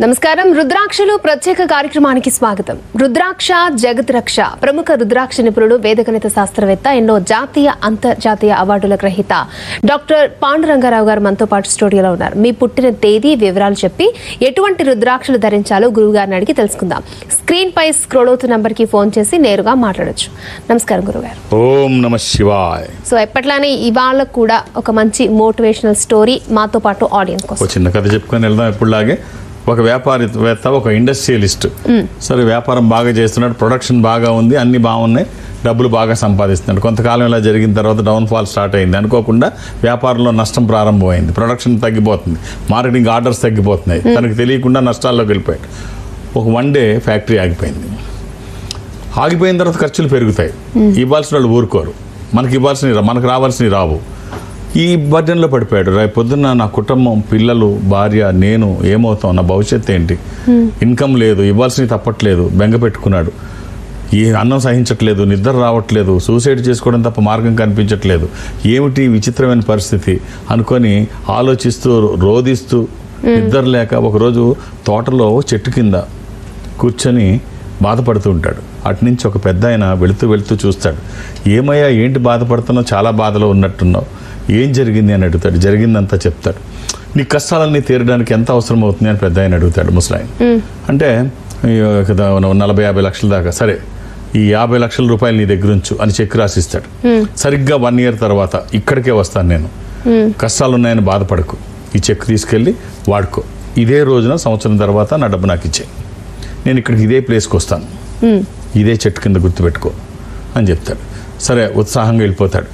నమస్కారం. రుద్రాక్షలు ప్రత్యేక కార్యక్రమానికి స్వాగతం. రుద్రాక్ష జగత్ రక్ష. ప్రముఖ రుద్రాక్ష నిపుణుడు, వేదగణిత శాస్త్రవేత్త, ఎన్నో జాతీయ అంతర్జాతీయ అవార్డుల గ్రహీత డాక్టర్ పాండురంగారావు గారు మనతో పాటు స్టూడియోలో ఉన్నారు. మీ పుట్టిన తేదీ, వివరాలు చెప్పి ఎటువంటి రుద్రాక్షలు ధరించాలో గురువు గారిని అడిగి తెలుసుకుందాం. స్క్రీన్ పై స్క్రోల్ అవుతున్న నంబర్ కి ఫోన్ చేసి నేరుగా మాట్లాడొచ్చు. నమస్కారం గురుగారు. ఓం నమః శివాయ. సో ఎప్పట్లానే ఇవాళ కూడా ఒక మంచి మోటివేషనల్ స్టోరీ మాతో పాటు ఆడియన్స్ కోసం చిన్న కథ చెప్పుకొని వెళ్దాం. ఎప్పుడులాగే ఒక వ్యాపారవేత్త, ఒక ఇండస్ట్రియలిస్ట్. సరే, వ్యాపారం బాగా చేస్తున్నాడు, ప్రొడక్షన్ బాగా ఉంది, అన్ని బాగున్నాయి, డబ్బులు బాగా సంపాదిస్తున్నాడు. కొంతకాలం ఇలా జరిగిన తర్వాత డౌన్ఫాల్ స్టార్ట్ అయింది. అనుకోకుండా వ్యాపారంలో నష్టం ప్రారంభమైంది, ప్రొడక్షన్ తగ్గిపోతుంది, మార్కెటింగ్ ఆర్డర్స్ తగ్గిపోతున్నాయి. తనకు తెలియకుండా నష్టాల్లోకి వెళ్ళిపోయాడు. ఒక వన్ డే ఫ్యాక్టరీ ఆగిపోయింది. ఆగిపోయిన తర్వాత ఖర్చులు పెరుగుతాయి. ఇవ్వాల్సిన వాళ్ళు ఊరుకోరు, మనకు రావాల్సినవి రావు. ఈ బర్డెన్లో పడిపోయాడు. రేపు పొద్దున్న నా కుటుంబం, పిల్లలు, భార్య, నేను ఏమవుతాం, నా భవిష్యత్తు ఏంటి, ఇన్కమ్ లేదు, ఇవ్వాల్సినవి తప్పట్లేదు, బెంగ పెట్టుకున్నాడు. ఈ అన్నం సహించట్లేదు, నిద్ర రావట్లేదు, సూసైడ్ చేసుకోవడం తప్ప మార్గం కనిపించట్లేదు, ఏమిటి విచిత్రమైన పరిస్థితి అనుకొని ఆలోచిస్తూ రోధిస్తూ నిద్ర లేక ఒకరోజు తోటలో చెట్టు కింద కూర్చొని బాధపడుతూ ఉంటాడు. అటునుంచి ఒక పెద్ద ఆయన వెళుతూ చూస్తాడు. ఏమయ్యా, ఏంటి బాధపడుతున్నావు, చాలా బాధలో ఉన్నట్టున్నావు, ఏం జరిగింది అని అడుగుతాడు. జరిగిందంతా చెప్తాడు. నీ కష్టాలన్నీ తీరడానికి ఎంత అవసరం అవుతుంది అని పెద్ద ఆయన అడుగుతాడు. ముసలాయన అంటే 40-50 లక్షల దాకా. సరే, ఈ 50 లక్షల రూపాయలు నీ దగ్గర ఉంచు అని చెక్ రాసిస్తాడు. సరిగ్గా 1 year తర్వాత ఇక్కడికే వస్తాను నేను, కష్టాలు ఉన్నాయని బాధపడకు, ఈ చెక్ తీసుకెళ్ళి వాడుకో, ఇదే రోజున సంవత్సరం తర్వాత నా డబ్బు నాకు ఇచ్చే, నేను ఇక్కడికి ఇదే ప్లేస్కి వస్తాను, ఇదే చెట్టు కింద గుర్తుపెట్టుకో అని చెప్తాడు. సరే, ఉత్సాహంగా వెళ్ళిపోతాడు.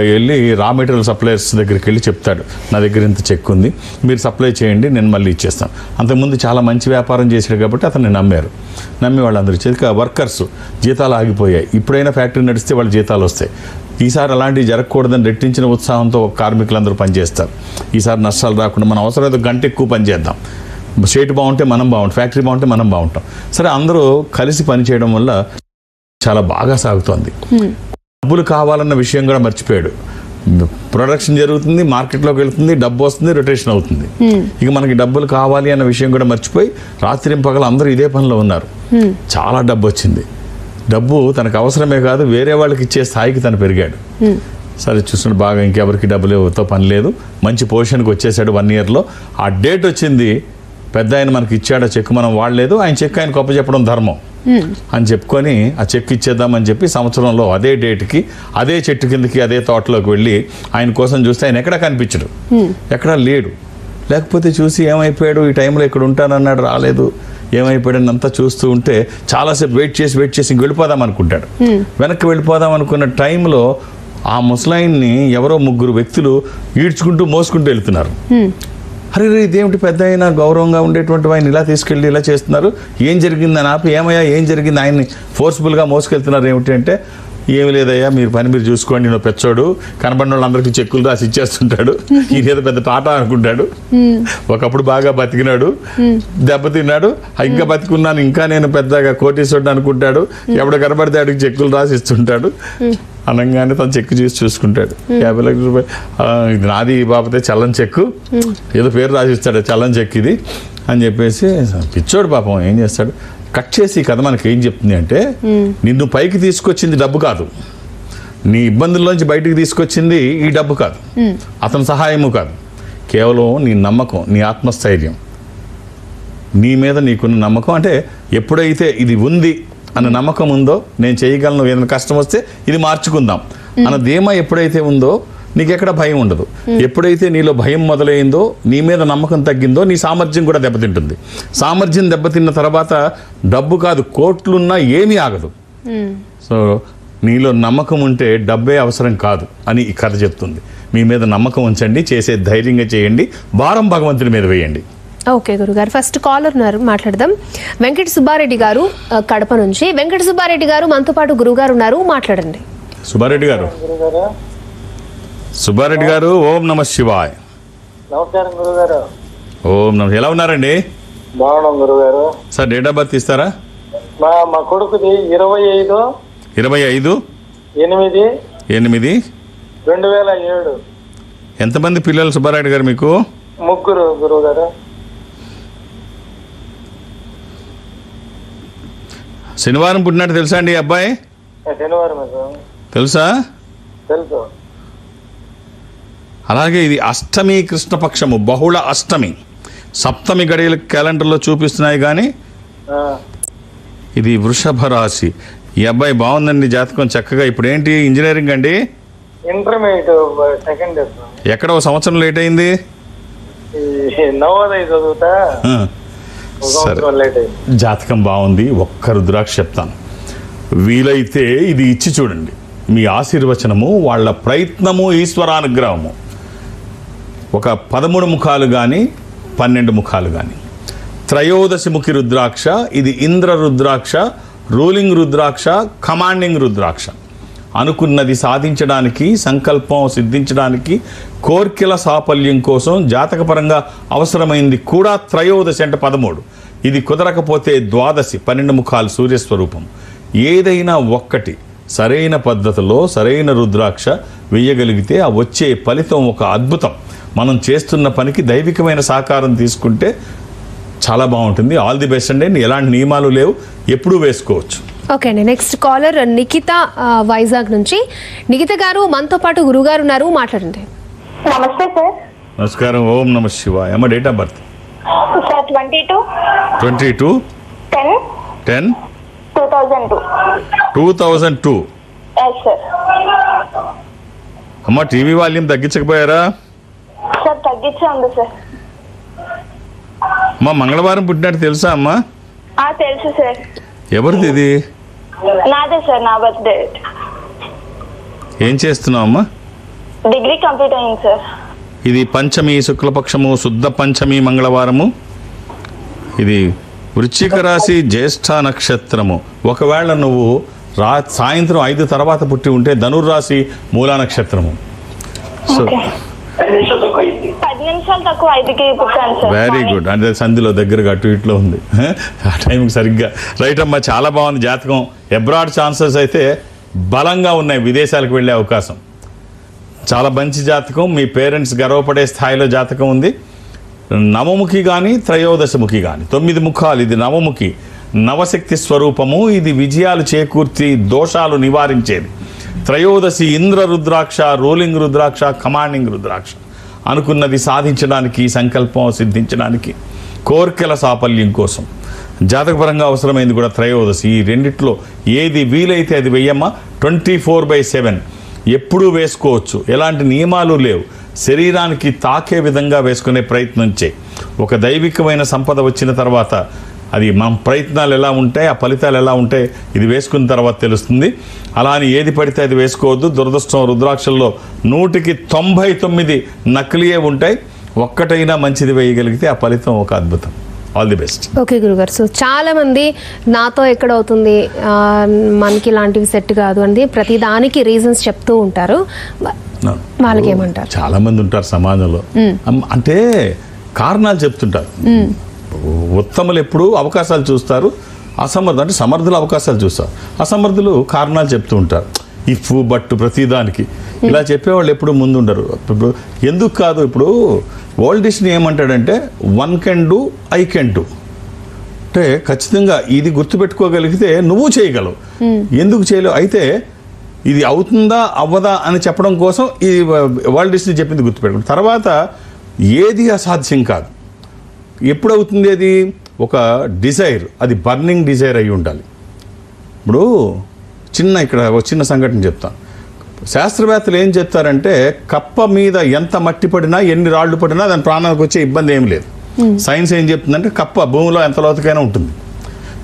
వెళ్ళి రా మెటీరియల్ సప్లయర్స్ దగ్గరికి వెళ్ళి చెప్తాడు, నా దగ్గర ఇంత చెక్ ఉంది, మీరు సప్లై చేయండి, నేను మళ్ళీ ఇచ్చేస్తాను. అంతకుముందు చాలా మంచి వ్యాపారం చేశాడు కాబట్టి అతన్ని నమ్మి వాళ్ళందరూ చేతికి వర్కర్స్ జీతాలు ఆగిపోయాయి. ఇప్పుడైనా ఫ్యాక్టరీ నడిస్తే వాళ్ళ జీతాలు వస్తాయి. ఈసారి అలాంటివి జరగకూడదని రెట్టించిన ఉత్సాహంతో కార్మికులందరూ పనిచేస్తారు. ఈసారి నష్టాలు రాకుండా మనం అవసరమైతే గంట ఎక్కువ పనిచేద్దాం, స్టేట్ బాగుంటే మనం బాగుంటాం, ఫ్యాక్టరీ బాగుంటే మనం బాగుంటాం. సరే, అందరూ కలిసి పనిచేయడం వల్ల చాలా బాగా సాగుతోంది. డబ్బులు కావాలన్న విషయం కూడా మర్చిపోయాడు. ప్రొడక్షన్ జరుగుతుంది, మార్కెట్లోకి వెళ్తుంది, డబ్బు వస్తుంది, రొటేషన్ అవుతుంది. ఇక మనకి డబ్బులు కావాలి అన్న విషయం కూడా మర్చిపోయి రాత్రింపగలు అందరూ ఇదే పనిలో ఉన్నారు. చాలా డబ్బు వచ్చింది. డబ్బు తనకు అవసరమే కాదు, వేరే వాళ్ళకి ఇచ్చే స్థాయికి తను పెరిగాడు. సరే, చూస్తున్నాడు బాగా, ఇంకెవరికి డబ్బులతో పని లేదు, మంచి పొజిషన్కి వచ్చేసాడు. 1 yearలో ఆ డేట్ వచ్చింది. పెద్ద ఆయన మనకి ఇచ్చాడు ఆ చెక్, మనం వాడలేదు, ఆయన చెక్ ఆయన గొప్ప చెప్పడం ధర్మం అని చెప్పుకొని ఆ చెక్ ఇచ్చేద్దామని చెప్పి సంవత్సరంలో అదే డేట్కి అదే చెట్టు కిందకి అదే తోటలోకి వెళ్ళి ఆయన కోసం చూస్తే ఆయన ఎక్కడా కనిపించడు, ఎక్కడా లేడు. లేకపోతే చూసి ఏమైపోయాడు, ఈ టైంలో ఇక్కడ ఉంటానన్నాడు, రాలేదు, ఏమైపోయాడని అంతా చూస్తూ ఉంటే చాలాసేపు వెయిట్ చేసి ఇంక వెళ్ళిపోదాం అనుకుంటాడు. వెనక్కి వెళ్ళిపోదాం అనుకున్న టైంలో ఆ ముసలాయిన్ని ఎవరో 3 వ్యక్తులు ఈడ్చుకుంటూ మోసుకుంటూ వెళ్తున్నారు. అరే, ఇదేమిటి, పెద్ద అయినా గౌరవంగా ఉండేటువంటి ఆయన ఇలా తీసుకెళ్ళి ఇలా చేస్తున్నారు, ఏం జరిగిందని ఆపి, ఏమయ్యా ఏం జరిగింది, ఆయన్ని ఫోర్స్ఫుల్గా మోసుకెళ్తున్నారు ఏమిటి అంటే, ఏమి లేదయ్యా, మీరు పని మీరు చూసుకోండి, నేను పెచ్చోడు, కనబడిన వాళ్ళందరికీ చెక్కులు రాసి ఇచ్చేస్తుంటాడు, ఈయన పెద్ద టాటా అనుకుంటాడు, ఒకప్పుడు బాగా బతికినాడు, దెబ్బతిన్నాడు, ఇంకా బతికున్నాను, ఇంకా నేను పెద్దగా కోటీశ్వరుడు అనుకుంటాడు, ఎవడు కనబడితే ఆడికి చెక్కులు రాసి ఇస్తుంటాడు. అనగానే తను చెక్కు చూసుకుంటాడు. 50 లక్షల రూపాయలు, ఇది నాది బాబతే చల్లని చెక్కు, ఏదో పేరు రాసిస్తాడు, చల్లని చెక్ ఇది అని చెప్పేసి పిచ్చోడు పాపం ఏం చేస్తాడు, కట్ చేసి కథ మనకి ఏం చెప్తుంది అంటే, నిన్ను పైకి తీసుకొచ్చింది డబ్బు కాదు, నీ ఇబ్బందుల్లోంచి బయటికి తీసుకొచ్చింది ఈ డబ్బు కాదు, అతని సహాయము కాదు, కేవలం నీ నమ్మకం, నీ ఆత్మస్థైర్యం, నీ మీద నీకున్న నమ్మకం. అంటే ఎప్పుడైతే ఇది ఉంది అన్న నమ్మకం ఉందో, నేను చేయగలను, ఏదైనా కష్టం వస్తే ఇది మార్చుకుందాం అన్న ధీమా ఎప్పుడైతే ఉందో నీకు ఎక్కడ భయం ఉండదు. ఎప్పుడైతే నీలో భయం మొదలైందో, నీ మీద నమ్మకం తగ్గిందో, నీ సామర్థ్యం కూడా దెబ్బతింటుంది. సామర్థ్యం దెబ్బతిన్న తర్వాత డబ్బు కాదు, కోట్లున్నా ఏమీ ఆగదు. సో నీలో నమ్మకం ఉంటే డబ్బే అవసరం కాదు అని ఈ కథ చెప్తుంది. మీ మీద నమ్మకం ఉంచండి, చేసే ధైర్యంగా చేయండి, భారం భగవంతుని మీద వేయండి. ఓకే గురుగారు, ఫస్ట్ కాలర్ ఉన్నారు, మాట్లాడదాం. వెంకట సుబ్బారెడ్డి గారు కడప నుంచి. వెంకట సుబ్బారెడ్డి గారు మనతో పాటు గురుగారు ఉన్నారు, మాట్లాడండి. సుబ్బారెడ్డి గారు ఓం నమ శివాయ్. నమస్కారం గురుగారు. ఓం నమ. ఎలా ఉన్నారండి? బాగున్నాం గురుగారు. సార్, డేట్ ఆఫ్ బర్త్ ఇస్తారా? మా కొడుకుది 25/8/2007. ఎంతమంది పిల్లలు సుబ్బారెడ్డి గారు మీకు? 3 గురుగారు. శనివారం పుట్టినట్టు తెలుసా అండి ఈ అబ్బాయి? శనివారం తెలుసా? తెలుసు. అలాగే ఇది అష్టమి కృష్ణపక్షము, బహుళ అష్టమి. సప్తమి గడియల క్యాలెండర్లో చూపిస్తున్నాయి కానీ ఇది వృషభ రాశి. ఈ అబ్బాయి బాగుందండి జాతకం చక్కగా. ఇప్పుడు ఏంటి ఇంజనీరింగ్ అండి? Intermediate second year. ఎక్కడ ఒక సంవత్సరం లేట్ అయింది? నవోదయ చదువుతా సరే, లేట్ అయింది. జాతకం బాగుంది. ఒక్క రుద్రాక్ష చెప్తాను, వీలైతే ఇది ఇచ్చి చూడండి. మీ ఆశీర్వచనము, వాళ్ళ ప్రయత్నము, ఈశ్వరానుగ్రహము. ఒక 13 ముఖాలు కానీ 12 ముఖాలు కానీ. త్రయోదశి ముఖి రుద్రాక్ష. ఇది ఇంద్ర రుద్రాక్ష, రూలింగ్ రుద్రాక్ష, కమాండింగ్ రుద్రాక్ష. అనుకున్నది సాధించడానికి, సంకల్పం సిద్ధించడానికి, కోర్కెల సాఫల్యం కోసం జాతకపరంగా అవసరమైంది కూడా త్రయోదశి అంటే 13. ఇది కుదరకపోతే ద్వాదశి, 12 ముఖాలు సూర్యస్వరూపం. ఏదైనా ఒక్కటి సరైన పద్ధతిలో సరైన రుద్రాక్ష వేయగలిగితే ఆ వచ్చే ఫలితం ఒక అద్భుతం. మనం చేస్తున్న పనికి దైవికమైన సహకారం తీసుకుంటే చాలా బాగుంటుంది. ఆల్ ది బెస్ట్ అండి. ఎలాంటి నియమాలు లేవు, ఎప్పుడూ వేసుకోవచ్చు. ఓకే అండి. నెక్స్ట్ కాలర్ నిఖిత, వైజాగ్ నుంచి. నిఖిత గారు మనతో పాటు గురుగారు ఉన్నారు, మాట్లాడండి. నమస్తే సార్. నమస్కారం. ఓం నమ శివాయ. అమ్మ date of birth? Sir 22 10 2002. 2002. Yes sir. అమ్మ టీవీ వాల్యూమ్ తగ్గించకపోయారా? సార్ తగ్గించే ఉంది సార్. అమ్మ మంగళవారం పుట్టినట్టు తెలుసా అమ్మా? తెలుసు సార్. ఎవరిది ఇది? నాదే సార్, నా బర్త్డే. ఏం చేస్తున్నావు అమ్మా? డిగ్రీ కంప్లీట్ అయింది సార్. ఇది పంచమి శుక్లపక్షము, శుద్ధ పంచమి మంగళవారము. ఇది వృశ్చిక రాశి, జ్యేష్ఠ నక్షత్రము. ఒకవేళ నువ్వు సాయంత్రం 5 తర్వాత పుట్టి ఉంటే ధనుర్రాశి, మూలా నక్షత్రము. సో 10 నిమిషాలు తక్కువ 5కి పుట్టాను సార్. Very good. అంటే సంధిలో దగ్గరగా అటు ఇట్లో ఉంది, ఆ టైంకి సరిగ్గా రైట్ అమ్మా. చాలా బాగుంది జాతకం. అబ్రాడ్ ఛాన్సెస్ అయితే బలంగా ఉన్నాయి, విదేశాలకు వెళ్ళే అవకాశం. చాలా మంచి జాతకం. మీ పేరెంట్స్ గర్వపడే స్థాయిలో జాతకం ఉంది. నవముఖి కానీ త్రయోదశముఖి కానీ, 9 ముఖాలు. ఇది నవముఖి, నవశక్తి స్వరూపము. ఇది విజయాలు చేకూర్చి దోషాలు నివారించేది. త్రయోదశి ఇంద్ర రుద్రాక్ష, రూలింగ్ రుద్రాక్ష, కమాండింగ్ రుద్రాక్ష. అనుకున్నది సాధించడానికి, సంకల్పం సిద్ధించడానికి, కోర్కెల సాఫల్యం కోసం జాతకపరంగా అవసరమైంది కూడా త్రయోదశి. ఈ రెండిట్లో ఏది వీలైతే అది వెయ్యమ్మా. 24/7 ఎప్పుడూ వేసుకోవచ్చు. ఎలాంటి నియమాలు లేవు. శరీరానికి తాకే విధంగా వేసుకునే ప్రయత్నం చేయి. ఒక దైవికమైన సంపద వచ్చిన తర్వాత అది మన ప్రయత్నాలు ఎలా ఉంటాయి, ఆ ఫలితాలు ఎలా ఉంటాయి, ఇది వేసుకున్న తర్వాత తెలుస్తుంది. అలా అని ఏది పడితే అది వేసుకోవద్దు. దురదృష్టం, రుద్రాక్షల్లో 100కి 99 నకిలీయే ఉంటాయి. ఒక్కటైనా మంచిది వేయగలిగితే ఆ ఫలితం ఒక అద్భుతం. All the best. ఓకే గురుగారు. సో చాలా మంది నాతో ఎక్కడ అవుతుంది, మనకి ఇలాంటివి సెట్ కాదు అని ప్రతి దానికి రీజన్స్ చెప్తూ ఉంటారు. వాళ్ళకి ఏమంటారు? చాలా మంది ఉంటారు సమాజంలో, అంటే కారణాలు చెప్తుంటారు. ఉత్తములు ఎప్పుడు అవకాశాలు చూస్తారు, అసమర్థులు అంటే సమర్థులు అవకాశాలు చూస్తారు, అసమర్థులు కారణాలు చెప్తూ ఉంటారు. ఇఫ్ బట్ ప్రతిదానికి ఇలా చెప్పేవాళ్ళు ఎప్పుడు ముందు ఉండరు. ఇప్పుడు ఎందుకు కాదు, ఇప్పుడు వరల్డ్ డిస్నీ ఏమంటాడంటే 1 can do, I can do. అంటే ఖచ్చితంగా ఇది గుర్తుపెట్టుకోగలిగితే నువ్వు చేయగలవు. ఎందుకు చేయలేవు? అయితే ఇది అవుతుందా అవ్వదా అని చెప్పడం కోసం ఈ వరల్డ్ డిస్నీ చెప్పింది గుర్తుపెట్టుకోండి. తర్వాత ఏది అసాధ్యం కాదు. ఎప్పుడవుతుంది అది? ఒక డిజైర్, అది బర్నింగ్ డిజైర్ అయి ఉండాలి. ఇప్పుడు ఇక్కడ ఒక చిన్న సంఘటన చెప్తాను. శాస్త్రవేత్తలు ఏం చెప్తారంటే కప్ప మీద ఎంత మట్టి పడినా, ఎన్ని రాళ్ళు పడినా దాని ప్రాణానికి వచ్చే ఇబ్బంది ఏం లేదు. సైన్స్ ఏం చెప్తుందంటే కప్ప భూమిలో ఎంత లోతుకైనా ఉంటుంది,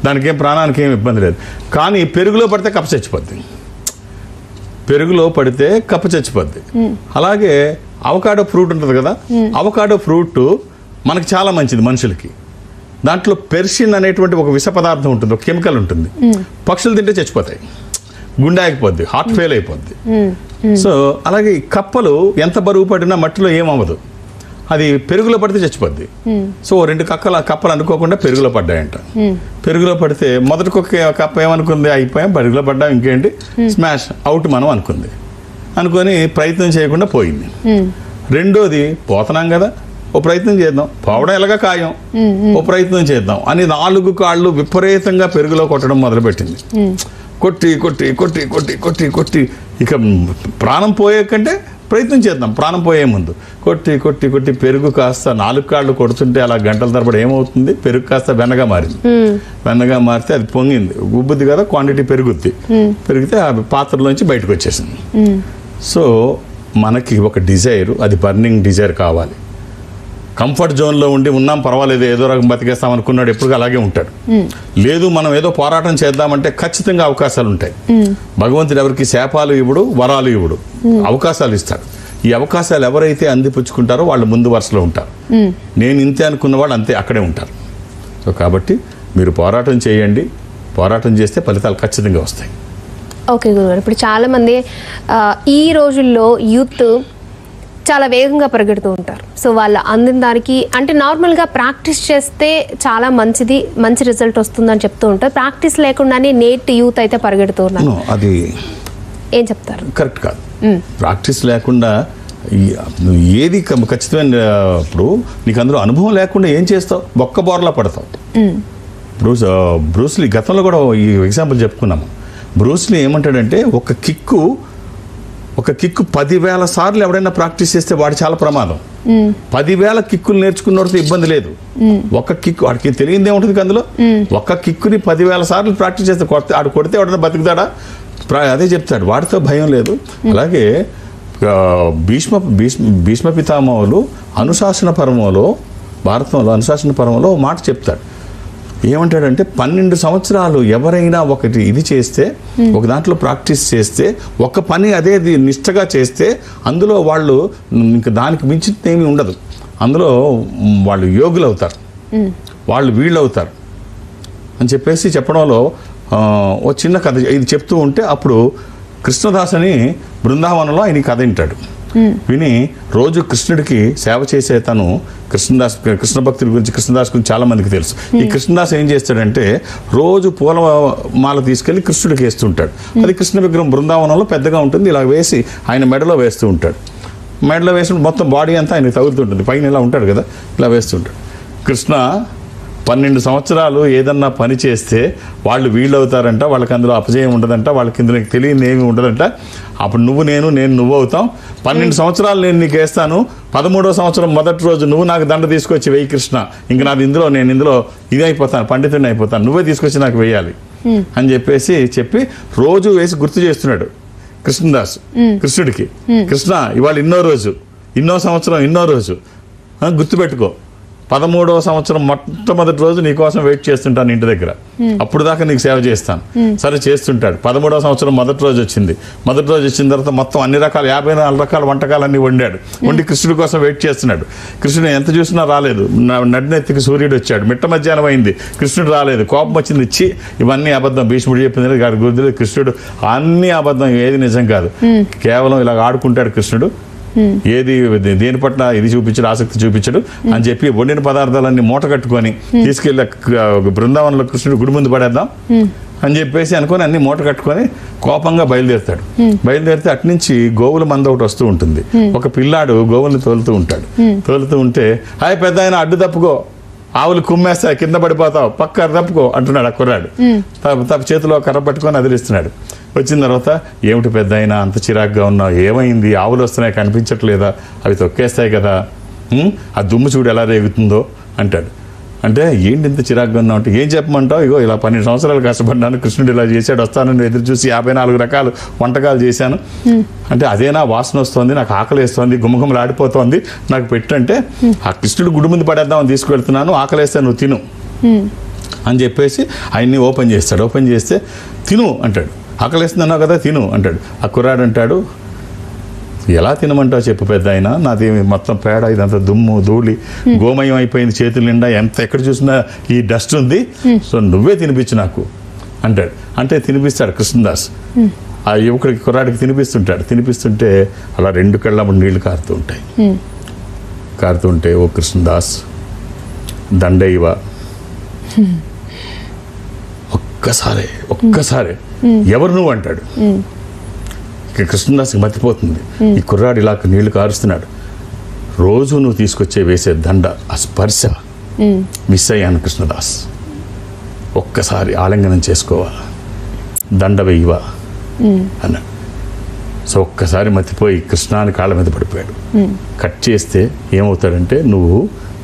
దానికి ఏం ప్రాణానికి ఏం ఇబ్బంది లేదు. కానీ పెరుగులో పడితే కప్ప చచ్చిపోద్ది. పెరుగులో పడితే కప్ప చచ్చిపోద్ది. అలాగే అవకాడో ఫ్రూట్ ఉంటుంది కదా, అవకాడో ఫ్రూట్ మనకి చాలా మంచిది మనుషులకి. దాంట్లో పెర్సిన్ అనేటువంటి ఒక విష పదార్థం ఉంటుంది, ఒక కెమికల్ ఉంటుంది. పక్షులు తింటే చచ్చిపోతాయి, గుండె ఆగిపోద్ది, హార్ట్ ఫెయిల్ అయిపోద్ది. సో అలాగే ఈ కప్పలు ఎంత బరువు పడినా మట్టిలో ఏమవ్వదు, అది పెరుగులో పడితే చచ్చిపోద్ది. సో 2 కప్పలు అనుకోకుండా పెరుగులో పడ్డాయంట. పెరుగులో పడితే మొదటి కప్ప ఏమనుకుంది, అయిపోయాం, పెరుగులో పడ్డాం, ఇంకేంటి స్మాష్ అవుట్ మనం అనుకుంది. అనుకొని ప్రయత్నం చేయకుండా పోయింది. రెండోది పోతున్నాం కదా, ఓ ప్రయత్నం చేద్దాం, పోవడం ఎలాగా ఖాయం, ఓ ప్రయత్నం చేద్దాం అని 4 కాళ్ళు విపరీతంగా పెరుగులో కొట్టడం మొదలుపెట్టింది. కొట్టి కొట్టి కొట్టి కొట్టి కొట్టి కొట్టి ఇక ప్రాణం పోయే కంటే ప్రయత్నం చేద్దాం, ప్రాణం పోయే ముందు కొట్టి కొట్టి కొట్టి పెరుగు కాస్త 4 కాళ్ళు కొడుతుంటే అలా గంటల తరబడి ఏమవుతుంది, పెరుగు కాస్త వెన్నగా మారింది. వెన్నగా మారితే అది పొంగింది, ఉబ్బుద్ది కదా, క్వాంటిటీ పెరుగుద్ది. పెరిగితే ఆ పాత్రలోంచి బయటకు వచ్చేసింది. సో మనకి ఒక డిజైర్, అది బర్నింగ్ డిజైర్ కావాలి. కంఫర్ట్ జోన్లో ఉండి ఉన్నాం పర్వాలేదు ఏదో రకం బతికేస్తాం అనుకున్నాడు ఎప్పుడు అలాగే ఉంటాడు. లేదు మనం ఏదో పోరాటం చేద్దామంటే ఖచ్చితంగా అవకాశాలు ఉంటాయి. భగవంతుడు ఎవరికి శాపాలు ఇవ్వడు, వరాలు ఇవ్వడు, అవకాశాలు ఇస్తాడు. ఈ అవకాశాలు ఎవరైతే అందిపుచ్చుకుంటారో వాళ్ళు ముందు వరుసలో ఉంటారు. నేను ఇంతే అనుకున్న వాళ్ళు అంతే అక్కడే ఉంటారు. సో కాబట్టి మీరు పోరాటం చేయండి, పోరాటం చేస్తే ఫలితాలు ఖచ్చితంగా వస్తాయి. ఓకే గురుగారు, ఇప్పుడు చాలామంది ఈ రోజుల్లో యూత్ చాలా వేగంగా పరిగెడుతూ ఉంటారు. సో వాళ్ళు అందిన దానికి అంటే నార్మల్గా ప్రాక్టీస్ చేస్తే చాలా మంచిది, మంచి రిజల్ట్ వస్తుందని చెప్తూ ఉంటారు. ప్రాక్టీస్ లేకుండానే నేటి యూత్ అయితే పరిగెడుతూ ఉన్నారు. అది ఏం చెప్తారు? కరెక్ట్ కాదు. ప్రాక్టీస్ లేకుండా ఏది ఖచ్చితమైన, ఇప్పుడు నీకు అందులో అనుభవం లేకుండా ఏం చేస్తావు, ఒక్క బోర్లా పడతావు. బ్రూస్లీ గతంలో కూడా ఈ ఎగ్జాంపుల్ చెప్పుకున్నాము. బ్రూస్లీ ఏమంటాడంటే ఒక కిక్కు 10,000 సార్లు ఎవడైనా ప్రాక్టీస్ చేస్తే వాడు చాలా ప్రమాదం. 10,000 కిక్కులు నేర్చుకున్నవాడితో ఇబ్బంది లేదు. ఒక కిక్కు వాడికి తెలియదే ఉంటుంది అందులో. ఒక కిక్కుని 10,000 సార్లు ప్రాక్టీస్ చేస్తే ఆడు కొడితే ఎవడైనా బతుకుతాడా, అదే చెప్తాడు, వాడితో భయం లేదు. అలాగే భీష్మ పితామహులు అనుశాసన పర్వంలో, భారతంలో అనుశాసన పర్వంలో మాట చెప్తాడు. ఏమంటాడంటే 12 సంవత్సరాలు ఎవరైనా ఒకటి ఇది చేస్తే, ఒక దాంట్లో ప్రాక్టీస్ చేస్తే, ఒక పని అదే నిష్టగా చేస్తే అందులో వాళ్ళు ఇంకా దానికి మించింది ఏమీ ఉండదు. అందులో వాళ్ళు యోగులు అవుతారు, వాళ్ళు వీళ్ళు అవుతారు అని చెప్పేసి చెప్పడంలో ఓ చిన్న కథ ఇది చెప్తూ ఉంటే అప్పుడు కృష్ణదాస్ అని బృందావనంలో ఆయన కథ వింటాడు. విని రోజు కృష్ణుడికి సేవ చేసే తను కృష్ణ భక్తుల గురించి, కృష్ణదాస్ గురించి చాలా మందికి తెలుసు. ఈ కృష్ణదాస్ ఏం చేస్తాడంటే రోజు పూల మాల తీసుకెళ్లి కృష్ణుడికి వేస్తుంటాడు. అది కృష్ణ విగ్రహం బృందావనంలో పెద్దగా ఉంటుంది, ఇలా వేసి ఆయన మెడలో వేస్తూ ఉంటాడు. మెడలో వేసి మొత్తం బాడీ అంతా ఆయన తగులుతుంటుంది, పైన ఇలా ఉంటాడు కదా, ఇలా వేస్తుంటాడు. కృష్ణ 12 సంవత్సరాలు ఏదన్నా పని చేస్తే వాళ్ళు వీళ్ళు అవుతారంట, వాళ్ళకి అందులో అపజయం ఉండదంట, వాళ్ళకి ఇందులో తెలియని ఏమి ఉండదంట. అప్పుడు నేను నువ్వు అవుతాం. 12 సంవత్సరాలు నేను నీకు వేస్తాను, 13వ సంవత్సరం మొదటి రోజు నువ్వు నాకు దండ తీసుకొచ్చి వేయి కృష్ణ, ఇంకా నాది నేను ఇందులో ఇది అయిపోతాను, పండితుడిని అయిపోతాను, నువ్వే తీసుకొచ్చి నాకు వేయాలి అని చెప్పి రోజు వేసి గుర్తు చేస్తున్నాడు కృష్ణదాస్ కృష్ణుడికి. కృష్ణ ఇవాళ ఇన్నో సంవత్సరం ఇన్నో రోజు గుర్తుపెట్టుకో, 13వ సంవత్సరం మొట్టమొదటి రోజు నీకోసం వెయిట్ చేస్తుంటాను ఇంటి దగ్గర, అప్పుడు దాకా నీకు సేవ చేస్తాను. సరే చేస్తుంటాడు. 13వ సంవత్సరం మొదటి రోజు వచ్చిన తర్వాత మొత్తం అన్ని రకాల 54 రకాల వంటకాలన్నీ వండి కృష్ణుడి కోసం వెయిట్ చేస్తున్నాడు. కృష్ణుడు ఎంత చూసినా రాలేదు. నడినెత్తికి సూర్యుడు వచ్చాడు, మిట్ట మధ్యాహ్నం అయింది, కృష్ణుడు రాలేదు. కోపం వచ్చింది, ఇచ్చి ఇవన్నీ అబద్ధం, భీష్ముడు చెప్పింది గుర్తులేదు. కృష్ణుడు అన్ని అబద్ధం, ఏది నిజం కాదు, కేవలం ఇలా ఆడుకుంటాడు కృష్ణుడు, ఏది దేని పట్ల ఇది చూపించడు, ఆసక్తి చూపించడు అని చెప్పి వండిన పదార్థాలన్నీ మూట కట్టుకొని తీసుకెళ్ళి బృందావనంలో కృష్ణుడు గుడి ముందు పడేద్దాం అని చెప్పేసి అనుకొని అన్ని మూట కట్టుకొని కోపంగా బయలుదేరితే అట్నుంచి గోవుల మంద ఒకటి వస్తూ ఉంటుంది. ఒక పిల్లాడు గోవుల్ని తోలుతూ ఉంటే హాయ్ పెద్ద ఆయన అడ్డు తప్పుకో, ఆవులు కుమ్మేస్తాయి, కింద పడిపోతావు, పక్క తప్పుకో అంటున్నాడు ఆ కుర్రాడు. చేతిలో కర్ర పట్టుకొని అదిలిస్తున్నాడు. వచ్చిన తర్వాత ఏమిటి పెద్ద అయినా అంత చిరాగ్గా ఉన్నావు, ఏమైంది, ఆవులు వస్తున్నాయి కనిపించట్లేదా, అవి తొక్కేస్తాయి కదా, ఆ దుమ్ము చూడు ఎలా రేగుతుందో అంటాడు. అంటే ఏంటి ఇంత చిరాగ్గా ఉన్నావు అంటే ఏం చెప్పమంటావు, ఇగో ఇలా 12 సంవత్సరాలు కష్టపడ్డాను, కృష్ణుడు ఇలా చేశాడు, వస్తానని ఎదురు చూసి 54 రకాల వంటకాలు చేశాను అంటే అదేనా వాసన వస్తుంది, నాకు ఆకలి వేస్తుంది, గుమగుమలాడిపోతుంది, నాకు పెట్టంటే ఆ కృష్ణుడు గుడి ముందు పడేద్దామని తీసుకువెళ్తున్నాను, ఆకలేస్తే నువ్వు తిను అని చెప్పేసి ఆయన్ని ఓపెన్ చేస్తే తిను అంటాడు. ఆకలిస్తున్నావు కదా తిను అంటాడు. ఆ కుర్రాడు అంటాడు, ఎలా తినమంటావు చెప్పు పెద్ద అయినా, నాది మొత్తం పేడ, ఇదంతా దుమ్ము ధూళి గోమయం అయిపోయింది, చేతుల నిండా ఎక్కడ చూసినా ఈ డస్ట్ ఉంది, సో నువ్వే తినిపించు నాకు అంటాడు. అంటే తినిపిస్తాడు కృష్ణదాస్. ఆ యువకుడికి కుర్రాడికి తినిపిస్తుంటే అలా 2 కళ్ళ నీళ్లు కారుతుంటే ఓ కృష్ణదాస్ దండయ్యవ, ఒక్కసారి ఎవరు నువ్వు అంటాడు. కృష్ణదాస్కి మర్చిపోతుంది, ఈ కుర్రాడు ఇలా నీళ్లు కారుస్తున్నాడు. రోజు నువ్వు తీసుకొచ్చే వేసే దండ ఆ స్పర్శ మిస్ అయ్యాను కృష్ణదాస్, ఒక్కసారి ఆలింగనం చేసుకోవా, దండ వేయవా అన్నాడు. సో ఒక్కసారి మతిపోయి కృష్ణాని కాళ్ళ మీద పడిపోయాడు. కట్ చేస్తే ఏమవుతాడంటే నువ్వు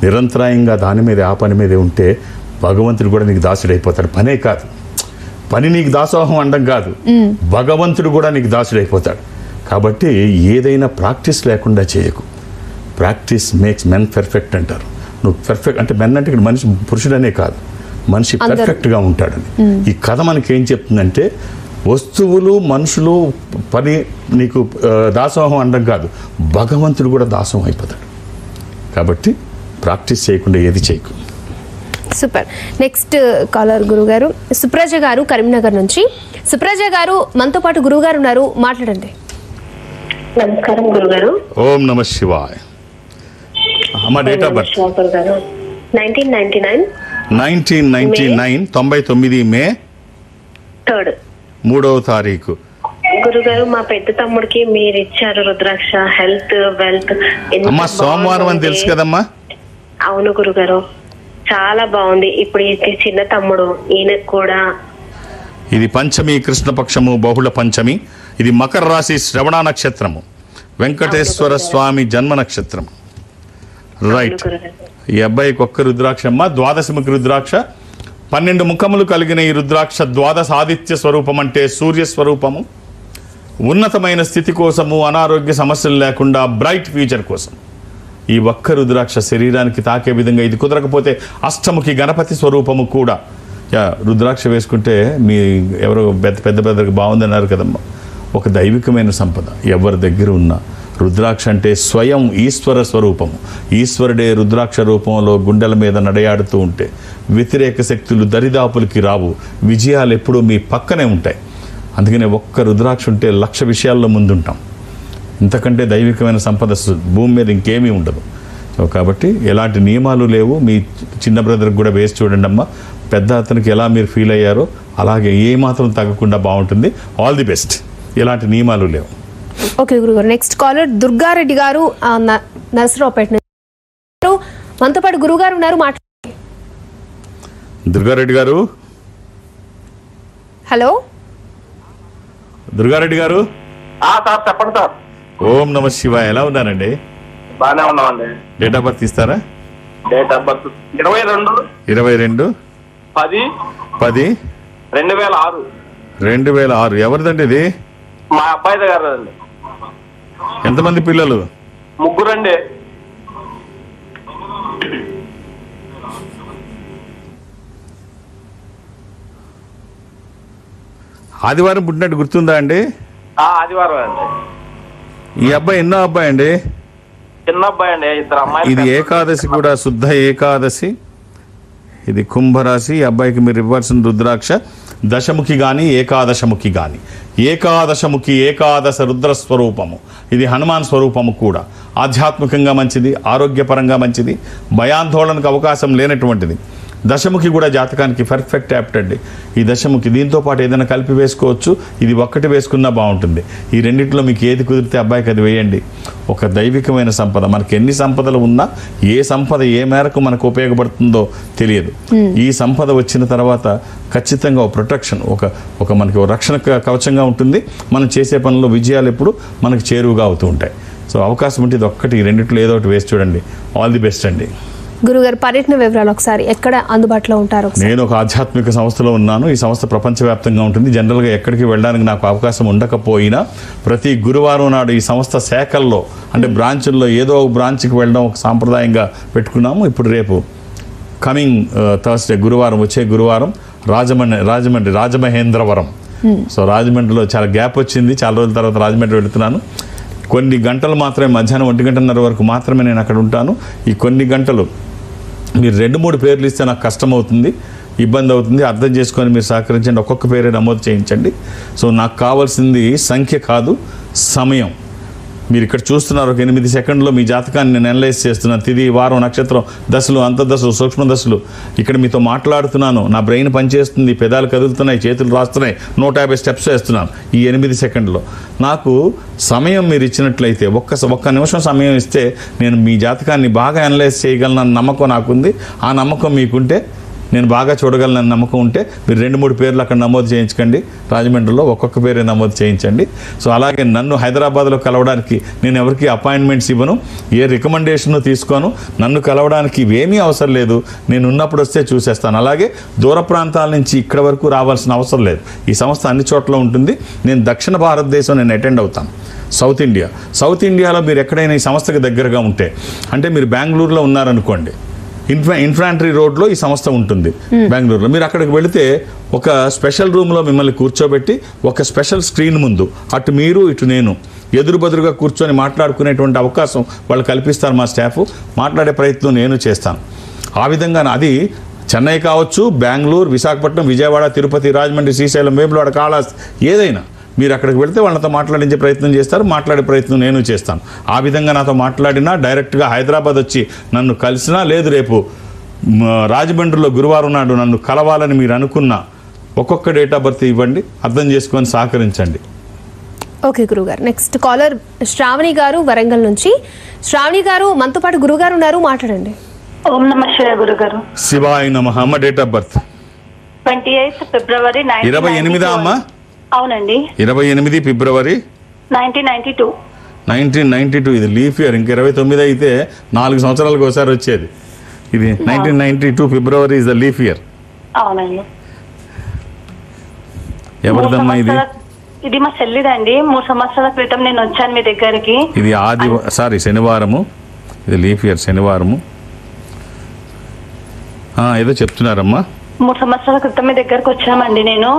నిరంతరాయంగా దాని మీద ఆ పని మీదే ఉంటే భగవంతుడు కూడా నీకు దాసుడైపోతాడు. పనే కాదు, పని నీకు దాసోహం అనడం కాదు, భగవంతుడు కూడా నీకు దాసుడైపోతాడు. కాబట్టి ఏదైనా ప్రాక్టీస్ లేకుండా చేయకు. ప్రాక్టీస్ మేక్స్ మెన్ పర్ఫెక్ట్ అంటారు. నువ్వు పర్ఫెక్ట్ అంటే మెన్ అంటే ఇక్కడ మనిషి పురుషుడనే కాదు, మనిషి పర్ఫెక్ట్గా ఉంటాడని. ఈ కథ మనకి ఏం చెప్తుందంటే వస్తువులు మనుషులు పని నీకు దాసోహం అనడం కాదు, భగవంతుడు కూడా దాసోహం అయిపోతాడు. కాబట్టి ప్రాక్టీస్ చేయకుండా ఏది చేయకు. సూపర్. నెక్స్ట్ కాలర్ గురుగారు సుప్రజ గారు కరీంనగర్ నుంచి. సుప్రజ గారు మనతో పాటు గురువు గారు ఉన్నారు, మాట్లాడండి. నమస్కారం గురుగారు. ఓం నమ శివాయ. అమ్మ date of birth 1999 1999 May 3rd. 3వ తారీఖు. గురుగారు మా పెద్ద తమ్ముడికి మీరు ఇచ్చారు రుద్రాక్ష, హెల్త్ వెల్త్. అమ్మ సోమవారం అని తెలుసు కదమ్మా. అవును గురుగారు, చాలా బాగుంది. ఇప్పుడు ఈ చిన్న తమ్ముడు ఈయనకు కూడా ఇది పంచమి కృష్ణపక్షము బహుళ పంచమి. ఇది మకర రాశి శ్రవణ నక్షత్రము, వెంకటేశ్వర స్వామి జన్మ నక్షత్రం. రైట్. ఈ అబ్బాయికి ఒక్క రుద్రాక్ష అమ్మ, ద్వాదశముఖి రుద్రాక్ష. 12 ముఖములు కలిగిన ఈ రుద్రాక్ష ద్వాదశ ఆదిత్య స్వరూపం అంటే సూర్య స్వరూపము. ఉన్నతమైన స్థితి కోసము, అనారోగ్య సమస్యలు లేకుండా బ్రైట్ ఫ్యూచర్ కోసం ఈ ఒక్క రుద్రాక్ష శరీరానికి తాకే విధంగా. ఇది కుదరకపోతే అష్టముఖి గణపతి స్వరూపము కూడా. రుద్రాక్ష వేసుకుంటే మీ ఎవరో పెద్ద పెద్దకి బాగుందన్నారు కదమ్మా. ఒక దైవికమైన సంపద ఎవరి దగ్గర ఉన్నా. రుద్రాక్ష అంటే స్వయం ఈశ్వర స్వరూపము. ఈశ్వరుడే రుద్రాక్ష రూపంలో గుండెల మీద నడయాడుతూ ఉంటే వ్యతిరేక శక్తులు దరిదాపులకి రావు. విజయాలు ఎప్పుడూ మీ పక్కనే ఉంటాయి. అందుకనే ఒక్క రుద్రాక్ష ఉంటే 1,00,000 విషయాల్లో ముందుంటాం. ఇంతకంటే దైవికమైన సంపద భూమి మీద ఇంకేమీ ఉండదు. సో కాబట్టి ఎలాంటి నియమాలు లేవు. మీ చిన్న బ్రదర్కి కూడా వేసి చూడండి అమ్మ. పెద్ద అతనికి ఎలా మీరు ఫీల్ అయ్యారో అలాగే ఏమాత్రం తగ్గకుండా బాగుంటుంది. All the best. ఎలాంటి నియమాలు లేవు. ఓకే గురుగారు. నెక్స్ట్ కాలర్ దుర్గారెడ్డి గారు నరసరావుపేట నుంచి. మనతో పాటు గురువు గారు ఉన్నారు, మాట్లాడండి. దుర్గారెడ్డి గారు. హలో దుర్గారెడ్డి గారు. సార్ చెప్పండి సార్. ఓం నమ శివాయ. ఎలా ఉన్నారండి? బాగానే ఉన్నామండి. డేట్ ఆఫ్ బర్త్ ఇస్తారా? Date of birth 22/10/2006. 2006. ఎవరిదండి ఇది? మా అబ్బాయి దగ్గర అండి. ఎంతమంది పిల్లలు? 3 అండి. ఆదివారం పుట్టినట్టు గుర్తుందా అండి? ఆదివారం అండి. ఈ అబ్బాయి ఎన్నో అబ్బాయి అండి? చిన్న అబ్బాయి అండి. 2 అమ్మాయిలు. ఇది ఏకాదశి కూడా, శుద్ధ ఏకాదశి. ఇది కుంభరాశి. ఈ అబ్బాయికి మీరు ఇవ్వాల్సిన రుద్రాక్ష దశముఖి కానీ ఏకాదశముఖి కానీ. ఏకాదశముఖి ఏకాదశ రుద్ర స్వరూపము. ఇది హనుమాన్ స్వరూపము కూడా. ఆధ్యాత్మికంగా మంచిది, ఆరోగ్యపరంగా మంచిది, భయాందోళనకు అవకాశం లేనటువంటిది. దశముఖి కూడా జాతకానికి పర్ఫెక్ట్ యాప్ట్ అండి. ఈ దశముఖి దీంతో పాటు ఏదైనా కలిపి వేసుకోవచ్చు. ఇది ఒక్కటి వేసుకున్నా బాగుంటుంది. ఈ రెండింటిలో మీకు ఏది కుదిరితే అబ్బాయికి అది వేయండి. ఒక దైవికమైన సంపద. మనకి ఎన్ని సంపదలు ఉన్నా ఏ సంపద ఏ మేరకు మనకు ఉపయోగపడుతుందో తెలియదు. ఈ సంపద వచ్చిన తర్వాత ఖచ్చితంగా ఒక ప్రొటెక్షన్, ఒక మనకి రక్షణ కవచంగా ఉంటుంది. మనం చేసే పనుల్లో విజయాలు ఎప్పుడు మనకు చేరువుగా అవుతూ ఉంటాయి. సో అవకాశం ఉంటే ఇది ఒక్కటి, ఈ రెండిట్లో ఏదో ఒకటి వేసి చూడండి. ఆల్ ది బెస్ట్ అండి. గురుగారు పర్యటన వివరాలు ఒకసారి, ఎక్కడ అందుబాటులో ఉంటారు? నేను ఒక ఆధ్యాత్మిక సంస్థలో ఉన్నాను. ఈ సంస్థ ప్రపంచవ్యాప్తంగా ఉంటుంది. జనరల్గా ఎక్కడికి వెళ్ళడానికి నాకు అవకాశం ఉండకపోయినా ప్రతి గురువారం నాడు ఈ సంస్థ శాఖల్లో అంటే బ్రాంచుల్లో ఏదో ఒక బ్రాంచ్కి వెళ్ళడం ఒక సాంప్రదాయంగా పెట్టుకున్నాము. ఇప్పుడు రేపు కమింగ్ థర్స్డే గురువారం, వచ్చే గురువారం రాజమహేంద్రవరం. సో రాజమండ్రిలో చాలా గ్యాప్ వచ్చింది. చాలా రోజుల తర్వాత రాజమండ్రి వెళుతున్నాను. కొన్ని గంటలు మాత్రమే, మధ్యాహ్నం 1:30 వరకు మాత్రమే నేను అక్కడ ఉంటాను. ఈ కొన్ని గంటలు మీరు 2-3 పేర్లు ఇస్తే నాకు కష్టం అవుతుంది, ఇబ్బంది అవుతుంది. అర్థం చేసుకొని మీరు సహకరించండి. ఒక్కొక్క పేరే నమోదు చేయించండి. సో నాకు కావాల్సింది సంఖ్య కాదు, సమయం. మీరు ఇక్కడ చూస్తున్నారు, ఒక 8 సెకండ్లో మీ జాతకాన్ని నేను అనలైజ్ చేస్తున్నాను. తిది, వారం, నక్షత్రం, దశలు, అంతర్దశలు, సూక్ష్మ దశలు. ఇక్కడ మీతో మాట్లాడుతున్నాను, నా బ్రెయిన్ పనిచేస్తుంది, పెదాలు కదులుతున్నాయి, చేతులు రాస్తున్నాయి, 150 స్టెప్స్ వేస్తున్నాను ఈ 8 సెకండ్లో. నాకు సమయం మీరు ఇచ్చినట్లయితే ఒక్క నిమిషం సమయం ఇస్తే నేను మీ జాతకాన్ని బాగా అనలైజ్ చేయగలనన్న నమ్మకం నాకుంది. ఆ నమ్మకం మీకుంటే, నేను బాగా చూడగలనని నమ్మకం ఉంటే మీరు 2-3 పేర్లు అక్కడ నమోదు చేయించకండి. రాజమండ్రిలో ఒక్కొక్క పేరే నమోదు చేయించండి. సో అలాగే నన్ను హైదరాబాద్లో కలవడానికి నేను ఎవరికి అపాయింట్మెంట్స్ ఇవ్వను, ఏ రికమెండేషన్ తీసుకోను. నన్ను కలవడానికి ఇవేమీ అవసరం లేదు, నేను ఉన్నప్పుడు వస్తే చూసేస్తాను. అలాగే దూర ప్రాంతాల నుంచి ఇక్కడ వరకు రావాల్సిన అవసరం లేదు. ఈ సంస్థ అన్ని చోట్ల ఉంటుంది. నేను దక్షిణ భారతదేశం నేను అటెండ్ అవుతాను. సౌత్ ఇండియాలో మీరు ఎక్కడైనా ఈ సంస్థకి దగ్గరగా ఉంటే, అంటే మీరు బెంగళూరులో ఉన్నారనుకోండి, ఇన్ఫాంట్రీ రోడ్లో ఈ సంస్థ ఉంటుంది బెంగళూరులో. మీరు అక్కడికి వెళితే ఒక స్పెషల్ రూమ్లో మిమ్మల్ని కూర్చోబెట్టి ఒక స్పెషల్ స్క్రీన్ ముందు అటు మీరు ఇటు నేను ఎదురుబదురుగా కూర్చొని మాట్లాడుకునేటువంటి అవకాశం వాళ్ళు కల్పిస్తారు. మా స్టాఫ్ మాట్లాడే ప్రయత్నం నేను చేస్తాను. ఆ విధంగా అది చెన్నై కావచ్చు, బెంగళూరు, విశాఖపట్నం, విజయవాడ, తిరుపతి, రాజమండ్రి, శ్రీశైలం, వేములవాడ, కాళహస్తి, ఏదైనా మీరు అక్కడికి వెళితే వాళ్ళతో మాట్లాడించే ప్రయత్నం చేస్తారు. మాట్లాడే ప్రయత్నం నేను చేస్తాను. ఆ విధంగా నాతో మాట్లాడినా, డైరెక్ట్గా హైదరాబాద్ వచ్చి నన్ను కలిసినా, లేదు రేపు రాజమండ్రిలో గురువారం నాడు నన్ను కలవాలని మీరు అనుకున్న ఒక్కొక్క డేట్ ఆఫ్ బర్త్ ఇవ్వండి, అర్థం చేసుకొని సహకరించండి. ఓకే గురుగారు. నెక్స్ట్ కాలర్ శ్రావణి గారు వరంగల్ నుంచి. శ్రావణి గారు, మనతో పాటు గురుగారు ఉన్నారు, మాట్లాడండి. ఓం నమ శివాయ గురుగారు. శివాయ నమః. అమ్మ డేట్ ఆఫ్ బర్త్ 28 ఫిబ్రవరి 28 అమ్మా. అవునండి, 28 ఫిబ్రవరి 1992. 1992. ఇది లీఫ్ ఇయర్. ఇంక 29 అయితే 4 సంవత్సరాలకు ఒకసారి వచ్చేది. ఇది 1992 ఫిబ్రవరి ఇస్ ద లీఫ్ ఇయర్. అవునండి. ఎవరిదమ్మా ఇది? ఇది మా చెల్లిదండి. 3 సంవత్సరాల క్రితం నేను వచ్చాను మీ దగ్గరికి. ఇది శనివారము. ఇది లీఫ్ ఇయర్, శనివారము. ఏదో చెప్తున్నారమ్మా. 3 సంవత్సరాల క్రితం మీ దగ్గరకు వచ్చామండి. నేను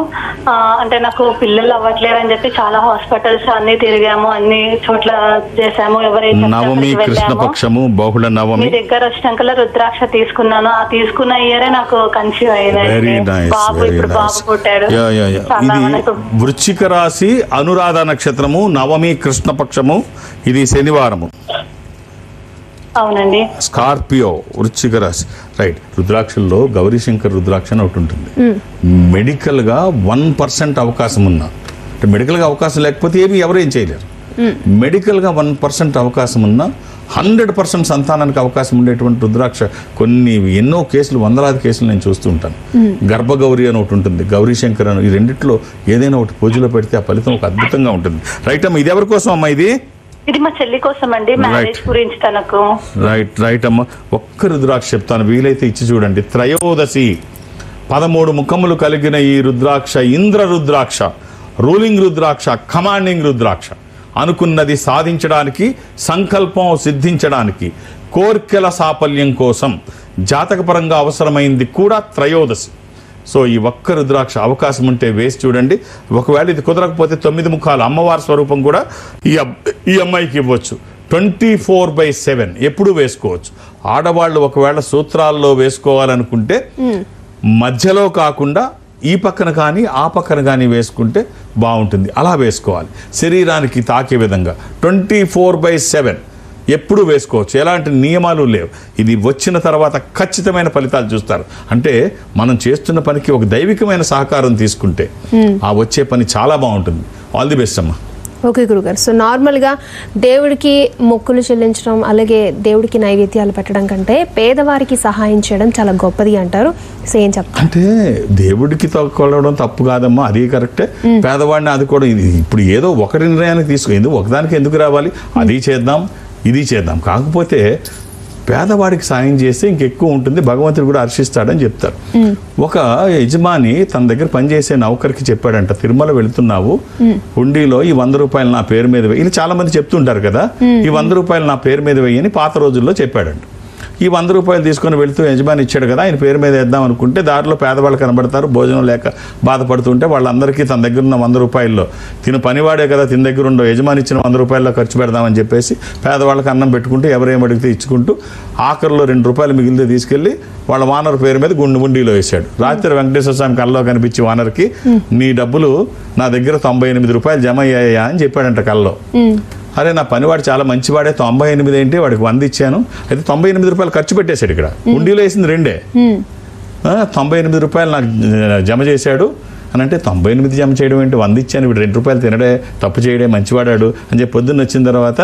అంటే నాకు పిల్లలు అవ్వట్లేరు అని చెప్పి చాలా హాస్పిటల్స్ అన్ని తిరిగాము, అన్ని చోట్ల చేసాము. ఎవరైతే నవమి కృష్ణపక్షము బహుళ నవమి మీ దగ్గర వచ్చినాక రుద్రాక్ష తీసుకున్నాను. ఆ తీసుకున్న ఇయరే నాకు కన్సీవ్ అయ్యింది. బాబు ఇప్పుడు బాబు పుట్టాడు. ఇది వృశ్చిక రాశి, అనురాధ నక్షత్రము, నవమి కృష్ణపక్షము, ఇది శనివారము. అవునండి. స్కార్పియో, వృశ్చిక రాశి. రైట్. రుద్రాక్షల్లో గౌరీశంకర్ రుద్రాక్ష అని ఒకటి ఉంటుంది. మెడికల్గా 1% అవకాశం ఉన్నా, అంటే మెడికల్గా అవకాశం లేకపోతే ఎవరేం చేయలేరు. మెడికల్గా 1% అవకాశం ఉన్నా 100% సంతానానికి అవకాశం ఉండేటువంటి రుద్రాక్ష ఎన్నో కేసులు, 100 కేసులు నేను చూస్తూ ఉంటాను. గర్భగౌరి అని ఒకటి ఉంటుంది, గౌరీశంకర్ అని. ఈ రెండిట్లో ఏదైనా ఒకటి పూజలో పెడితే ఆ ఫలితం ఒక అద్భుతంగా ఉంటుంది. రైట్ అమ్మా. ఇది ఎవరి కోసం అమ్మా? ఇది మా చెల్లి కోసం అండి, మ్యారేజ్ గురించి తనకు. రైట్ అమ్మా. ఒక్క రుద్రాక్ష చెప్తాను, వీలైతే ఇచ్చి చూడండి. త్రయోదశి 13 ముఖములు కలిగిన ఈ రుద్రాక్ష ఇంద్ర రుద్రాక్ష, రూలింగ్ రుద్రాక్ష, కమాండింగ్ రుద్రాక్ష. అనుకున్నది సాధించడానికి, సంకల్పం సిద్ధించడానికి, కోర్కెల సాఫల్యం కోసం జాతకపరంగా అవసరమైంది కూడా త్రయోదశి. సో ఈ ఒక్క రుద్రాక్ష అవకాశం ఉంటే వేసి చూడండి. ఒకవేళ ఇది కుదరకపోతే 9 ముఖాలు అమ్మవారి స్వరూపం కూడా ఈ అమ్మాయికి ఇవ్వచ్చు. 24/7 ఎప్పుడు వేసుకోవచ్చు. ఆడవాళ్ళు ఒకవేళ సూత్రాల్లో వేసుకోవాలనుకుంటే మధ్యలో కాకుండా ఈ పక్కన కానీ ఆ పక్కన కానీ వేసుకుంటే బాగుంటుంది. అలా వేసుకోవాలి, శరీరానికి తాకే విధంగా. 24/7 ఎప్పుడు వేసుకోవచ్చు, ఎలాంటి నియమాలు లేవు. ఇది వచ్చిన తర్వాత ఖచ్చితమైన ఫలితాలు చూస్తారు. అంటే మనం చేస్తున్న పనికి ఒక దైవికమైన సహకారం తీసుకుంటే ఆ వచ్చే పని చాలా బాగుంటుంది. ఆల్ ది బెస్ట్ అమ్మా. ఓకే గురుగారు. సో నార్మల్గా దేవుడికి మొక్కులు చెల్లించడం, అలాగే దేవుడికి నైవేద్యాలు పెట్టడం కంటే పేదవారికి సహాయం చేయడం చాలా గొప్పది అంటారు. సో ఏం చెప్తారు? అంటే దేవుడికి కొలవడం తప్పు కాదమ్మా, అది కరెక్టే. పేదవాడిని అది కూడా ఇప్పుడు ఏదో ఒకరి నిర్ణయానికి తీసుకుంది, ఒకదానికి ఎందుకు రావాలి? అది చేద్దాం, ఇది చేద్దాం. కాకపోతే పేదవాడికి సాయం చేస్తే ఇంకెక్కువ ఉంటుంది, భగవంతుడు కూడా హర్షిస్తాడని చెప్తారు. ఒక యజమాని తన దగ్గర పనిచేసే నౌకరికి చెప్పాడంట, తిరుమల వెళుతున్నావు, హుండీలో ఈ 100 రూపాయలు నా పేరు మీద వేయి. ఇలా చాలా మంది చెప్తుంటారు కదా, ఈ 100 రూపాయలు నా పేరు మీద వేయి అని పాత రోజుల్లో చెప్పాడంట. ఈ 100 రూపాయలు తీసుకొని వెళుతూ యజమాని ఇచ్చాడు కదా, ఆయన పేరు మీద వేద్దాం అనుకుంటే దారిలో పేదవాళ్ళు కనబడతారు, భోజనం లేక బాధపడుతుంటే వాళ్ళందరికీ తన దగ్గర ఉన్న 100 రూపాయల్లో, తిను పనివాడే కదా, తిన దగ్గర ఉండవు, యజమాని ఇచ్చిన 100 రూపాయల్లో ఖర్చు పెడదామని చెప్పేసి పేదవాళ్ళకి అన్నం పెట్టుకుంటూ ఎవరేం అడిగితే ఇచ్చుకుంటూ ఆఖరిలో 2 రూపాయలు మిగిలితే తీసుకెళ్లి వాళ్ళ వానర్ పేరు మీద గుండీలో వేశాడు. రాత్రి వెంకటేశ్వర స్వామి కల్లో కనిపించి వానర్కి, నీ డబ్బులు నా దగ్గర 98 రూపాయలు జమ అయ్యాయా అని చెప్పాడంట కల్లో. అరే నా పనివాడు చాలా మంచివాడే 98 ఏంటి వాడికి 100 ఇచ్చాను, అయితే 98 రూపాయలు ఖర్చు పెట్టేశాడు. ఇక్కడ ఉండిలో వేసింది 2, 98 రూపాయలు నాకు జమ చేశాడు అని అంటే 98 జమ చేయడం ఏంటి, 100 ఇచ్చాను, ఇప్పుడు 2 రూపాయలు తినడే, తప్పు చేయడే, మంచివాడాడు అని చెప్పి పొద్దున్న వచ్చిన తర్వాత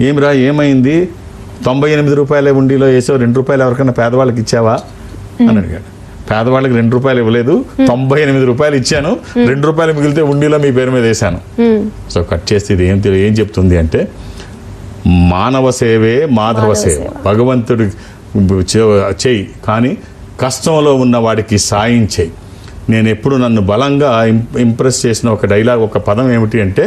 ఏమిరా ఏమైంది, 98 రూపాయలే ఉండిలో వేసావు, 2 రూపాయలు ఎవరికైనా పేదవాళ్ళకి ఇచ్చావా అని అడిగాడు. పేదవాళ్ళకి 2 రూపాయలు ఇవ్వలేదు, 98 రూపాయలు ఇచ్చాను, 2 రూపాయలు మిగిలితే ఉండిలో మీ పేరు మీద వేశాను. సో కట్ చేస్తే ఇది ఏం చెప్తుంది అంటే మానవ సేవే మాధవ సేవ. భగవంతుడి చెయ్యి కానీ కష్టంలో ఉన్న వాడికి సాయం చేయి. నేను ఎప్పుడు నన్ను బలంగా ఇంప్రెస్ చేసిన ఒక డైలాగ్, ఒక పదం ఏమిటి అంటే,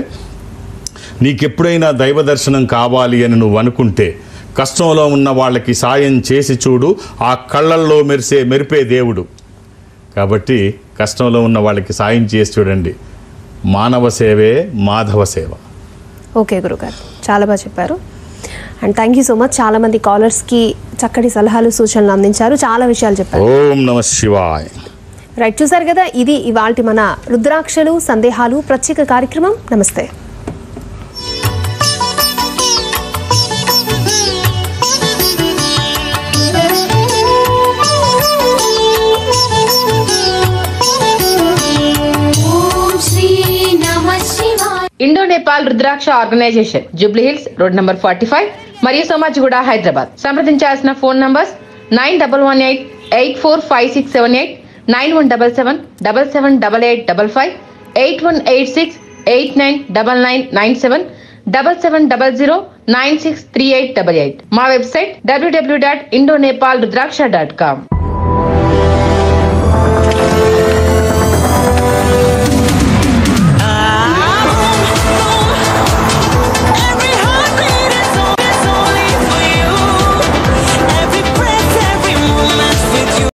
నీకెప్పుడైనా దైవ దర్శనం కావాలి అని నువ్వు అనుకుంటే కష్టంలో ఉన్న వాళ్ళకి సాయం చేసి చూడు, ఆ కళ్ళల్లో మెరిపే దేవుడు. కాబట్టి కష్టంలో ఉన్న వాళ్ళకి సాయం చేసి చూడండి. మానవ సేవే మాధవ సేవ. ఓకే గురుగారు, చాలా బాగా చెప్పారు. And thank you so much. చాలా మంది కాలర్స్కి చక్కటి సలహాలు సూచనలు అందించారు, చాలా విషయాలు చెప్పారు. ఓం నమః శివాయ. రైట్, చూసారు కదా, ఇది ఇవాల్టి మన రుద్రాక్షలు సందేహాలు ప్రత్యేక కార్యక్రమం. నమస్తే. Indo Nepal Rudraksha organisation, Jubilee Hills, road number 45 మరియు సోమాజిగూడ, హైదరాబాద్. సంప్రదించాల్సిన ఫోన్ నంబర్స్ 9118845678, 9177778855, 8186899997, 7700963888. మా వెబ్సైట్ www.indonepalrudraksha.com.